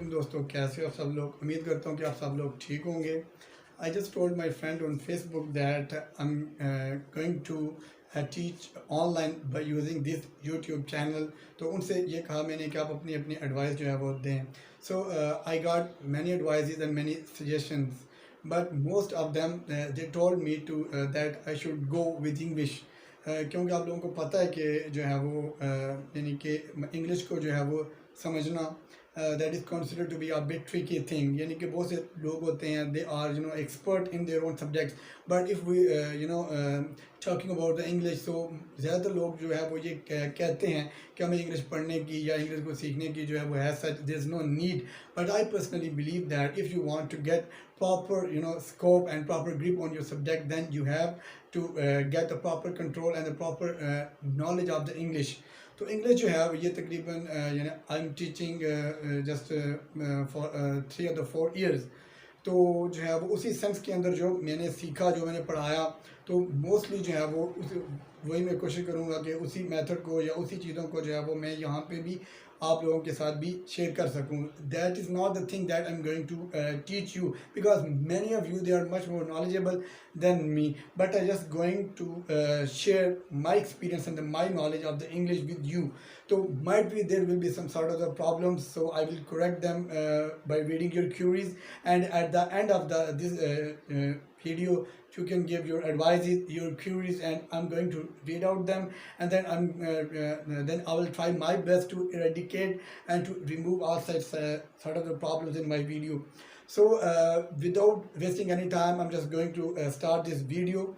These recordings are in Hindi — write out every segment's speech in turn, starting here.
वालेकुम दोस्तों, कैसे हो आप सब लोग। उम्मीद करता हूँ कि आप सब लोग ठीक होंगे। I just told my friend on Facebook that I am going to teach online by using this YouTube channel. तो उनसे ये कहा मैंने कि आप अपनी अपनी एडवाइस जो है वो दें। So I got many advices and many suggestions, but most of them they told me to that I should go with English. क्योंकि आप लोगों को पता है कि जो है वो यानी कि इंग्लिश को जो है वो समझना that is considered to be a bit tricky thing. यानी कि बहुत से लोग होते हैं, they are expert in their own subjects, but if we talking about the English, so ज़्यादातर लोग जो है वो ये कहते हैं कि हमें इंग्लिश पढ़ने की या इंग्लिश को सीखने की जो है वो है सच there is no need. But I personally believe that if you want to get proper scope and proper grip on your subject, then you have to get the proper control and the proper knowledge of the English. तो इंग्लिश जो है ये तकरीबन यानी I am teaching just for 3 or 4 years। तो जो है वो उसी सेंस के अंदर जो मैंने सीखा, जो मैंने पढ़ाया, तो मोस्टली जो है वो वही मैं कोशिश करूँगा कि उसी मेथड को या उसी चीज़ों को जो है वो मैं यहाँ पे भी आप लोगों के साथ भी शेयर कर सकूँ। That is not the thing that I am going to teach you, because many of you they are much more knowledgeable than me, but I just going to share my experience and my knowledge of the English with you. So might be there will be some sort of the problems, so I will correct them by reading your queries, and at the end of this video you can give your advices, your queries, and I'm going to read out them, and then I will try my best to eradicate and to remove all such sort of the problems in my video. So without wasting any time, I'm just going to start this video.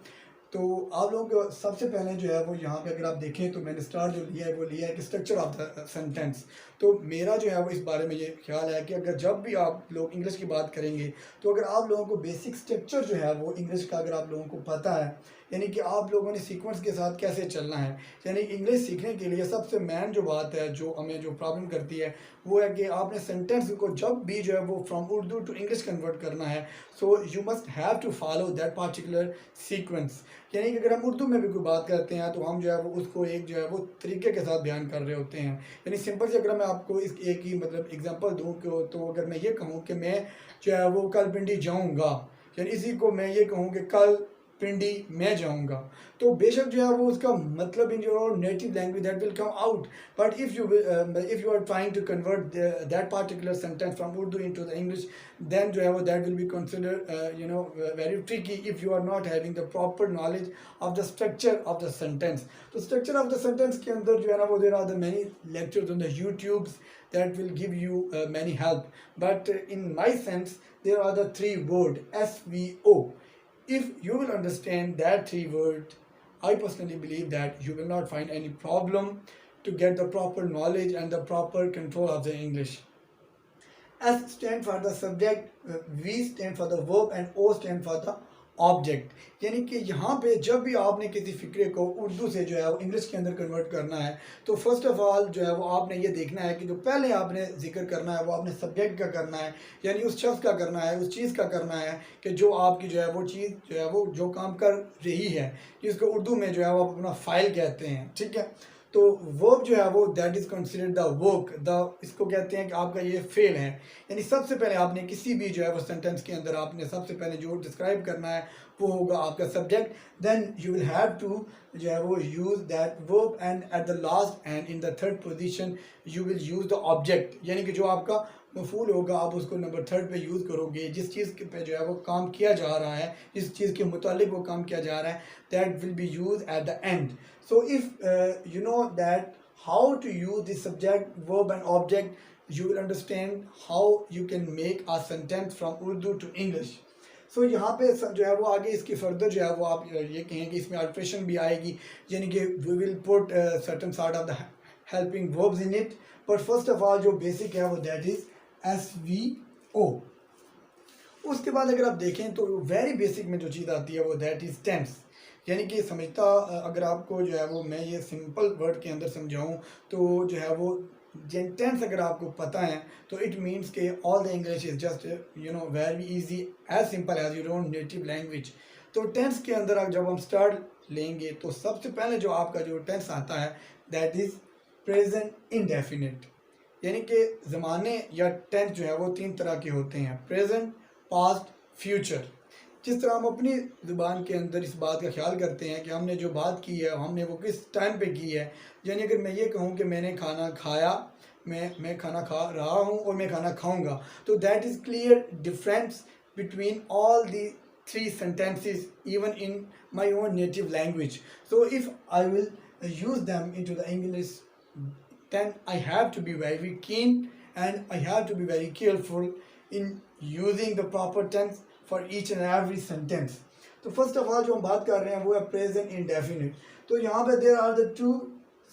तो आप लोगों को सबसे पहले जो है वो यहाँ पे अगर आप देखें तो मैंने स्टार्ट जो लिया है वो लिया है कि स्ट्रक्चर ऑफ द सेंटेंस। तो मेरा जो है वो इस बारे में ये ख्याल है कि अगर जब भी आप लोग इंग्लिश की बात करेंगे, तो अगर आप लोगों को बेसिक स्ट्रक्चर जो है वो इंग्लिश का अगर आप लोगों को पता है, यानी कि आप लोगों ने सीक्वेंस के साथ कैसे चलना है, यानी इंग्लिश सीखने के लिए सबसे मेन जो बात है जो हमें जो प्रॉब्लम करती है वो है कि आपने सेंटेंस को जब भी जो है वो from Urdu to English convert करना है, so you must have to follow that particular sequence. यानी कि अगर हम उर्दू में भी कोई बात करते हैं तो हम जो है वो उसको एक जो है वो तरीके के साथ बयान कर रहे होते हैं। यानी सिंपल से अगर मैं आपको इस एक ही मतलब एग्जांपल दूं तो अगर मैं ये कहूँ कि मैं जो है वो कल पिंडी जाऊंगा, यानी इसी को मैं ये कहूँ कि कल पिंडी मैं जाऊंगा, तो बेशक जो है वो उसका मतलब in your native language that will come out, but if you are trying to convert that particular sentence from Urdu into the English, then जो है वो that will be consider very tricky if you are not having the proper knowledge of the structure of the sentence. तो स्ट्रक्चर ऑफ द सेंटेंस के अंदर जो है ना वो there are the many lectures on the YouTubes that will give you many help, but in my sense there are the 3 word SVO. If you will understand that 3 word, I personally believe that you will not find any problem to get the proper knowledge and the proper control of the English. S stand for the subject, V stand for the verb, and O stand for the object. यानी कि यहाँ पे जब भी आपने किसी फ़िक्रे को उर्दू से जो है वो इंग्लिश के अंदर कन्वर्ट करना है, तो फर्स्ट ऑफ ऑल जो है वो आपने ये देखना है कि जो पहले आपने जिक्र करना है वो आपने सब्जेक्ट का करना है, यानी उस शख्स का करना है, उस चीज़ का करना है कि जो आपकी जो है वो चीज़ जो है वो जो काम कर रही है, जिसको उर्दू में जो है वो आप अपना फ़ाइल कहते हैं, ठीक है। तो वर्ब जो है वो that is considered the work, the इसको कहते हैं कि आपका ये फेल है। यानी सबसे पहले आपने किसी भी जो है वो सेंटेंस के अंदर आपने सबसे पहले जो डिस्क्राइब करना है वो होगा आपका subject, then you will have to जो है वो use that verb, and at the last and in the third position you will use the object. यानी कि जो आपका मफूल होगा आप उसको नंबर 3 पे यूज़ करोगे, जिस चीज़ पे जो है वो काम किया जा रहा है, जिस चीज़ के मुतालिक वो काम किया जा रहा है, that will B use at the end. So if you know that how to use the subject, verb and object, you will understand how you can make a sentence from Urdu to English. So यहाँ पे जो है वो आगे इसकी फर्दर जो है वो आप ये कहें कि इसमें अल्ट्रेशन भी आएगी, यानी कि we will put certain sort of the helping verbs in it, but first of all जो basic है वो that is SVO। उसके बाद अगर आप देखें तो वेरी बेसिक में जो चीज़ आती है वो दैट इज़ टेंस। यानी कि समझता अगर आपको जो है वो मैं ये सिंपल वर्ड के अंदर समझाऊं तो जो है वो टेंस अगर आपको पता है तो इट मीन्स के all the English is just very easy, as simple as your own native language. तो टेंस के अंदर जब हम स्टार्ट लेंगे तो सबसे पहले जो आपका जो टेंस आता है दैट इज़ प्रेजेंट इंडेफिनिट। यानी कि ज़माने या टेंस जो है वो 3 तरह के होते हैं, प्रेजेंट, पास्ट, फ्यूचर। जिस तरह हम अपनी ज़ुबान के अंदर इस बात का ख्याल करते हैं कि हमने जो बात की है हमने वो किस टाइम पे की है। यानी अगर मैं ये कहूँ कि मैंने खाना खाया, मैं खाना खा रहा हूँ और मैं खाना खाऊंगा, तो that is clear difference between all the three sentences even in my own native language. So if I will use them into the English, then I have to be very keen and I have to be very careful in using the proper tense for each and every sentence. तो फर्स्ट ऑफ ऑल जो हम बात कर रहे हैं वो है प्रेजेंट इंडेफिनिट। तो यहाँ पे there are the two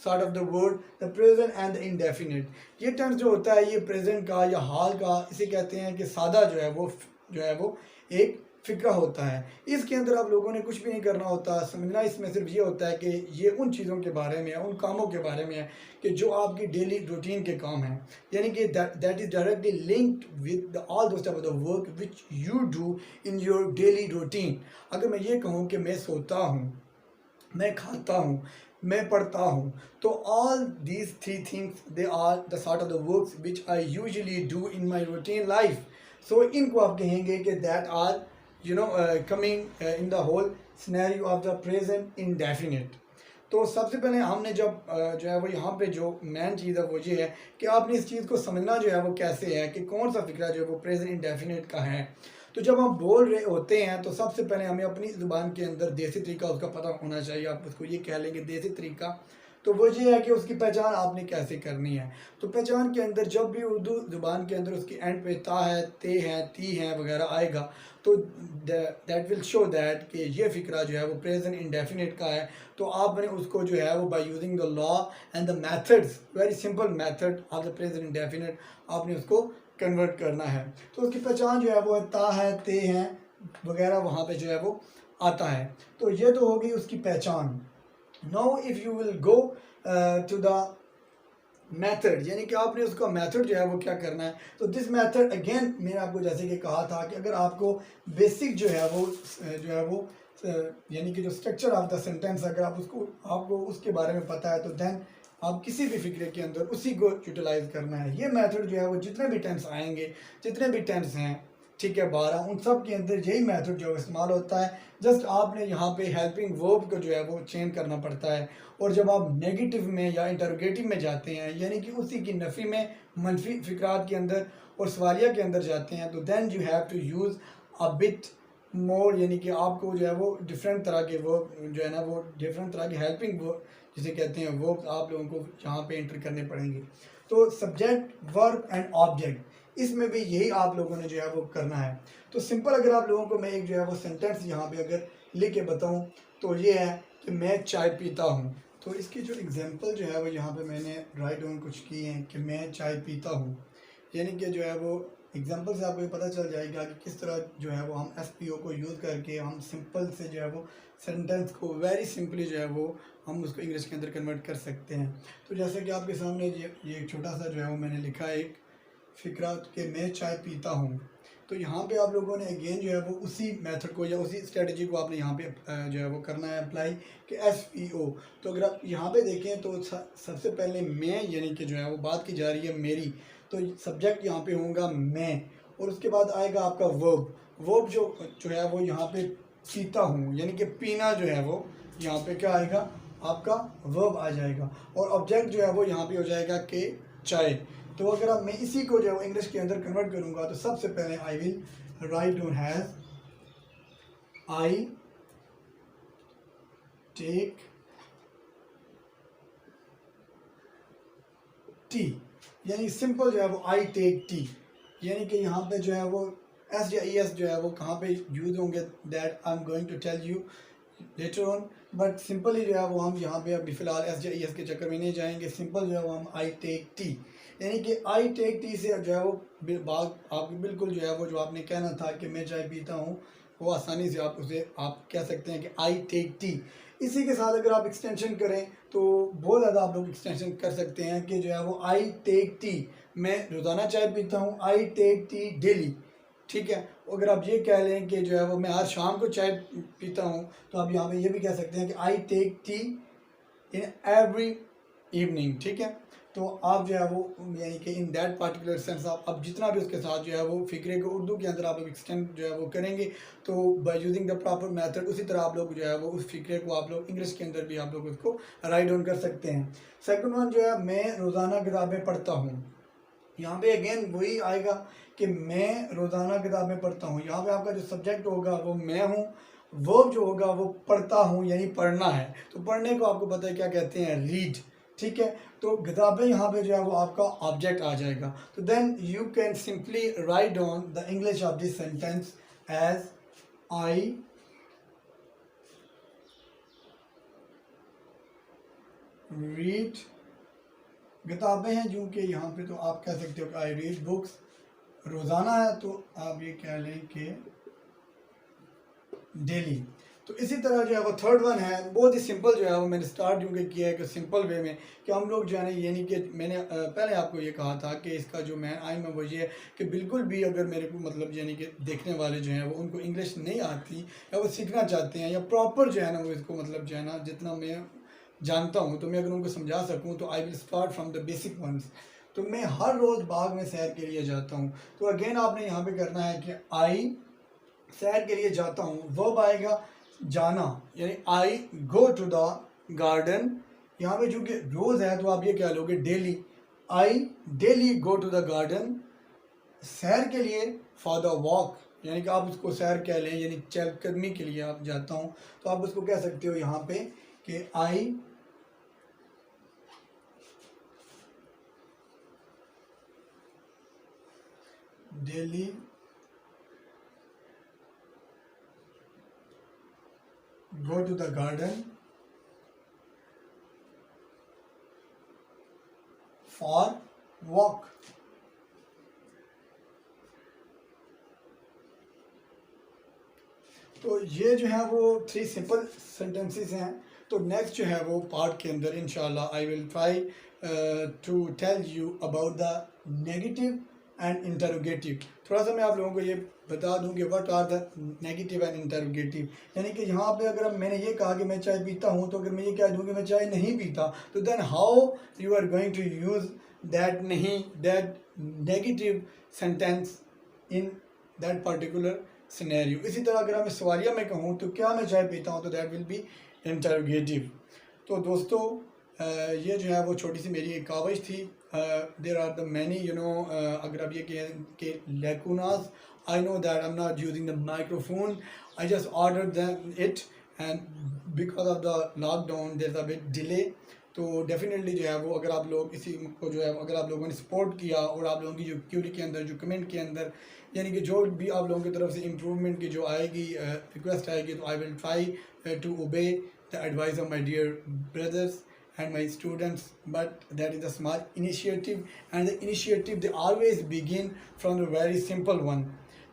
sort of the word, the present and the indefinite। ये टेंस जो होता है ये प्रेजेंट का या हाल का, इसे कहते हैं कि सादा जो है वो एक फ़िक्रा होता है। इसके अंदर आप लोगों ने कुछ भी नहीं करना होता, समझना इसमें सिर्फ ये होता है कि ये उन चीज़ों के बारे में है, उन कामों के बारे में है कि जो आपकी डेली रूटीन के काम हैं। यानी कि that is directly linked with all those type of the work which you do in your daily routine. अगर मैं ये कहूँ कि मैं सोता हूँ, मैं खाता हूँ, मैं पढ़ता हूँ, तो all these three things they are the sort of the works which I usually do in my routine life. So इनको आप कहेंगे कि that are coming in the whole scenario of the present indefinite. तो सबसे पहले हमने जब जो है वो यहाँ पे जो मेन चीज़ है वो ये है कि आपने इस चीज़ को समझना जो है वो कैसे है कि कौन सा फिक्रा जो है वो प्रेजेंट इंडेफिनिट का है। तो जब हम बोल रहे होते हैं तो सबसे पहले हमें अपनी ज़ुबान के अंदर देसी तरीका उसका पता होना चाहिए। आप उसको ये कह लेंगे देसी तरीका, तो वो ये है कि उसकी पहचान आपने कैसे करनी है। तो पहचान के अंदर जब भी उर्दू ज़ुबान के अंदर उसकी एंड पे ता है, ते है, ती है वगैरह आएगा, तो दैट विल शो दैट कि ये फ़िक्रा जो है वो प्रेजेंट इंडेफिनिट का है। तो आपने उसको जो है वो by using the law and the methods, very simple method of the present indefinite, आपने उसको कन्वर्ट करना है। तो उसकी पहचान जो है वो ता है, ते हैं वगैरह वहाँ पे जो है वो आता है। तो ये तो होगी उसकी पहचान। Now if you will go to the method, यानी कि आपने उसका मेथड जो है वो क्या करना है। तो दिस मेथड अगेन मैंने आपको जैसे कि कहा था कि अगर आपको बेसिक जो है वो यानी कि जो स्ट्रक्चर ऑफ द सेंटेंस अगर आपको उसके बारे में पता है, तो देन आप किसी भी फिक्रे के अंदर उसी को यूटिलाइज करना है। ये मेथड जो है वो जितने भी टेंस आएंगे, जितने भी टेंस हैं, ठीक है 12, उन सब के अंदर यही मेथड जो इस्तेमाल होता है। जस्ट आपने यहाँ पे हेल्पिंग वर्ब को जो है वो चेंज करना पड़ता है। और जब आप नेगेटिव में या इंटरोगेटिव में जाते हैं, यानी कि उसी की नफ़ी में मनफी फ़िक्रात के अंदर और सवालिया के अंदर जाते हैं, तो then you have to use a bit more, यानी कि आपको जो है वो डिफरेंट तरह के वर्ब जो है ना वो डिफरेंट तरह के हेल्पिंग वर्ब जिसे कहते हैं वो आप लोगों को यहाँ पे एंटर करने पड़ेंगे। तो सब्जेक्ट, वर्ब एंड ऑब्जेक्ट, इसमें भी यही आप लोगों ने जो है वो करना है। तो सिंपल अगर आप लोगों को मैं एक जो है वो सेंटेंस यहाँ पे अगर लिख के बताऊँ तो ये है कि मैं चाय पीता हूँ। तो इसकी जो एग्जांपल जो है वो यहाँ पे मैंने राइट डाउन कुछ किए हैं कि मैं चाय पीता हूँ, यानी कि जो है वो एग्जांपल से आपको ये पता चल जाएगा कि किस तरह जो है वो हम SPO को यूज़ करके हम सिंपल से जो है वो सेंटेंस को वेरी सिंपली जो है वो हम उसको इंग्लिश के अंदर कन्वर्ट कर सकते हैं। तो जैसे कि आपके सामने ये एक छोटा सा जो है वो मैंने लिखा है एक फ़िक्रा कि मैं चाय पीता हूँ। तो यहाँ पे आप लोगों ने अगेन जो है वो उसी मेथड को या उसी स्ट्रेटजी को आपने यहाँ पे जो है वो करना है अप्लाई कि SPO। तो अगर आप यहाँ पे देखें तो सबसे पहले मैं, यानी कि जो है वो बात की जा रही है मेरी, तो सब्जेक्ट यहाँ पे होगा मैं, और उसके बाद आएगा आपका वर्ब जो है वो यहाँ पे पीता हूँ, यानी कि पीना जो है वो यहाँ पे क्या आएगा, आपका वर्ब आ जाएगा। और ऑब्जेक्ट जो है वो यहाँ पे हो जाएगा कि चाय। तो अगर आप मैं इसी को जो है इंग्लिश के अंदर कन्वर्ट करूँगा तो सबसे पहले I will write down has I take tea, यानी सिंपल जो है वो आई टेक टी, यानी कि यहाँ पे जो है वो एस या ई एस जो है वो कहाँ पे यूज होंगे, that I am going to tell you later on. But simply जो है वो हम यहाँ पे अभी फ़िलहाल एस या ई एस के चक्कर में नहीं जाएंगे। सिंपल जो है वो हम आई टेक टी, यानी कि आई टेक टी से जो है वो बात आपकी बिल्कुल जो है वो जो आपने कहना था कि मैं चाय पीता हूँ, वो आसानी से आप कह सकते हैं कि आई टेक टी। इसी के साथ अगर आप एक्सटेंशन करें तो बहुत ज़्यादा आप लोग एक्सटेंशन कर सकते हैं कि जो है वो आई टेक टी, मैं रोज़ाना चाय पीता हूँ, आई टेक टी डेली, ठीक है। अगर आप ये कह लें कि जो है वो मैं हर शाम को चाय पीता हूँ, तो आप यहाँ पे ये भी कह सकते हैं कि I take tea in every evening, ठीक है। तो आप जो है वो यानी कि इन दैट पार्टिकुलर सेंस आप अब जितना भी उसके साथ जो है वो फ़िक्रे को उर्दू के अंदर आप लोग एक्सटेंड जो है वो करेंगे, तो by using the proper method उसी तरह आप लोग जो है वो उस फ़िक्रे को आप लोग इंग्लिश के अंदर भी आप लोग उसको राइट डाउन कर सकते हैं। सेकंड वन जो है, मैं रोज़ाना किताबें पढ़ता हूँ। यहाँ पे अगेन वही आएगा कि मैं रोज़ाना किताबें पढ़ता हूँ। यहाँ पे आपका जो सब्जेक्ट होगा वो मैं हूँ, वर्ब जो होगा वो पढ़ता हूँ यानी पढ़ना है। तो पढ़ने को आपको पता है क्या कहते हैं, रीड। ठीक है, तो किताबें यहाँ पे जो है वो आपका ऑब्जेक्ट आ जाएगा। तो then you can simply write down the English of this sentence as I read किताबें हैं, जो कि यहाँ पे तो आप कह सकते हो कि आई रीड बुक्स। रोज़ाना है तो आप ये कह लें कि डेली। तो इसी तरह जो है वो थर्ड वन है, बहुत ही सिंपल जो है वो मैंने स्टार्ट यूँ किया है कि सिंपल वे में कि हम लोग जो है ना, यानी कि मैंने पहले आपको ये कहा था कि इसका जो मैं आइम है वो ये है कि बिल्कुल भी अगर मेरे को मतलब यानी कि देखने वाले जो हैं वो उनको इंग्लिश नहीं आती या वो सीखना चाहते हैं या प्रॉपर जो है ना वो इसको मतलब जो है ना जितना मैं जानता हूँ तो मैं अगर उनको समझा सकूँ, तो I will start from the basic ones. तो मैं हर रोज़ बाग में सैर के लिए जाता हूँ। तो अगेन आपने यहाँ पे करना है कि आई सैर के लिए जाता हूँ, वर्ब आएगा जाना, यानी आई गो टू द गार्डन। यहाँ पे चूँकि रोज़ है तो आप ये क्या लोगे, daily. I daily go to the garden, सैर के लिए फॉर द वॉक, यानी कि आप उसको सैर कह लें, यानी चहलकदमी के लिए आप जाता हूँ, तो आप उसको कह सकते हो यहाँ पे कि आई daily go to the garden for walk। तो ये जो है वो 3 सिंपल सेंटेंसेस हैं। तो नेक्स्ट जो है वो पार्ट के अंदर इंशाल्लाह I will try to tell you about the negative and interrogative. थोड़ा सा मैं आप लोगों को ये बता दूं कि what are the negative and interrogative. यानी कि यहाँ पे अगर मैंने ये कहा कि मैं चाय पीता हूँ, तो अगर मैं ये कह दूँ कि मैं चाय नहीं पीता, तो then how you are going to use that नहीं that negative sentence in that particular scenario. इसी तरह अगर मैं सवालिया में कहूँ तो क्या मैं चाय पीता हूँ, तो दैट विल बी इंटरोगेटिव। तो दोस्तों ये जो है वो छोटी सी मेरी एक कावज थी। देर आर द मैनी अगर आप ये कहें कि lacunas, I know that I am not using the microphone, I just order that it and because of the lockdown there is a bit delay. तो डेफिनेटली जो है वो अगर आप लोग इसी को जो है अगर आप लोगों ने सपोर्ट किया और आप लोगों की जो क्यूरी के अंदर जो कमेंट के अंदर यानी कि जो भी आप लोगों की तरफ से इम्प्रूवमेंट की जो आएगी रिक्वेस्ट आएगी, तो I will try to obey the advice of my dear brothers and my students, but that is a small initiative, and the initiative they always begin from a very simple one.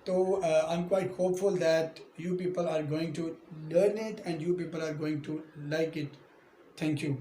So I'm quite hopeful that you people are going to learn it and you people are going to like it. Thank you.